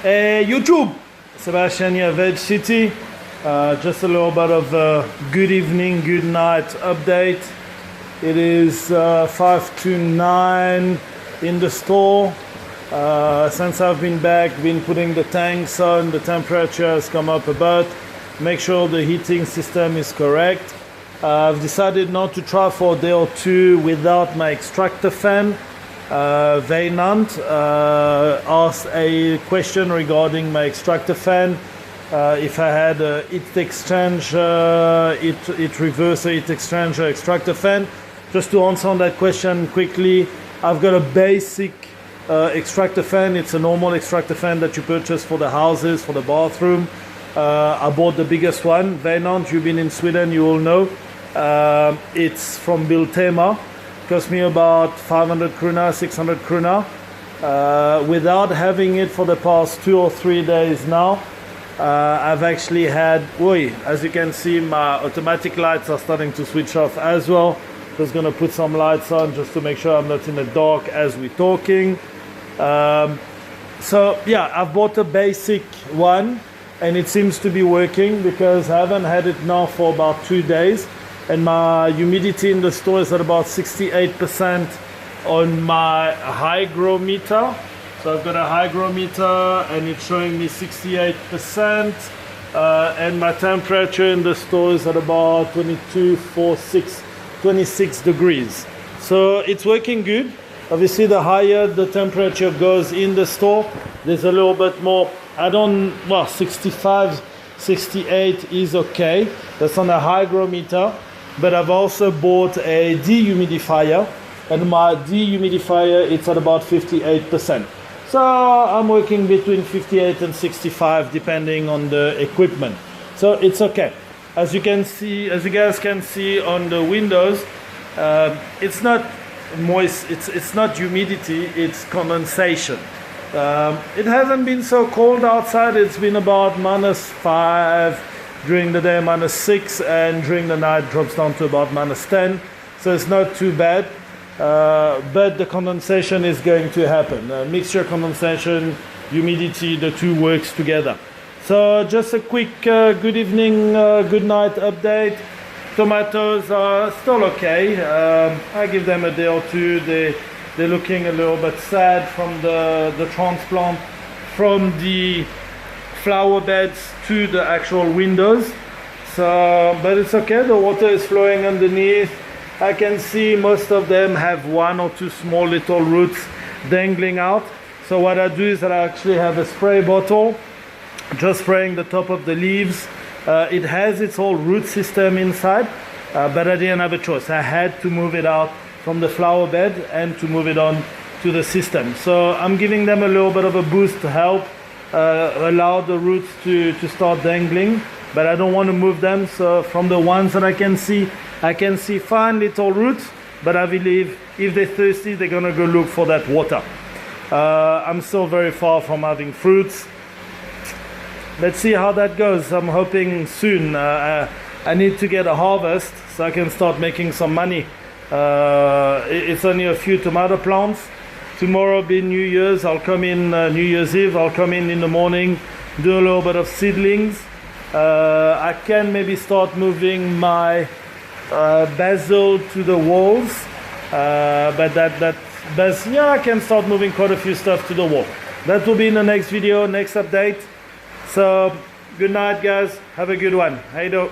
Hey YouTube, Sebastian here, Veg City. Just a little bit of a good evening, good night update. It is 5 to 9 in the store. Since I've been back, been putting the tanks on, the temperature has come up a bit. Make sure the heating system is correct. I've decided not to try for a day or two without my extractor fan. Vainant asked a question regarding my extractor fan. If I had a heat exchanger, it reverse heat exchanger extractor fan. Just to answer on that question quickly, I've got a basic extractor fan. It's a normal extractor fan that you purchase for the houses, for the bathroom. I bought the biggest one. Vainant, you've been in Sweden, you all know. It's from Biltema. Cost me about 500 krona, 600 krona. Without having it for the past 2 or 3 days now, I've actually had, as you can see, my automatic lights are starting to switch off as well. Just gonna put some lights on just to make sure I'm not in the dark as we're talking. So yeah, I've bought a basic one and it seems to be working because I haven't had it now for about 2 days. And my humidity in the store is at about 68% on my hygrometer. So I've got a hygrometer and it's showing me 68%. And my temperature in the store is at about 26 degrees. So it's working good. Obviously, the higher the temperature goes in the store, there's a little bit more. 65, 68 is okay. That's on a hygrometer. But I've also bought a dehumidifier, and my dehumidifier it's at about 58%. So I'm working between 58 and 65 depending on the equipment. So it's okay. As you guys can see on the windows, it's not moist, it's not humidity, it's condensation. It hasn't been so cold outside. It's been about -5 during the day, -6, and during the night drops down to about -10. So it's not too bad, but the condensation is going to happen. Mixture condensation, humidity, the two works together. So just a quick good evening, good night update. Tomatoes are still okay. I give them a day or two. They're looking a little bit sad from the transplant from the flower beds to the actual windows. So, but it's okay, the water is flowing underneath. I can see most of them have 1 or 2 small little roots dangling out. So what I do is that I actually have a spray bottle, just spraying the top of the leaves. It has its whole root system inside, but I didn't have a choice. I had to move it out from the flower bed and to move it on to the system. So I'm giving them a little bit of a boost to help allow the roots to start dangling, but I don't want to move them. So from the ones that I can see fine little roots, but I believe if they're thirsty, they're gonna go look for that water. I'm still very far from having fruits. Let's see how that goes. I'm hoping soon. I need to get a harvest so I can start making some money. It's only a few tomato plants. Tomorrow be New Year's. I'll come in New Year's Eve. I'll come in the morning, do a little bit of seedlings. I can maybe start moving my basil to the walls, but I can start moving quite a few stuff to the wall. That will be in the next video, next update. So good night, guys. Have a good one. Hey do.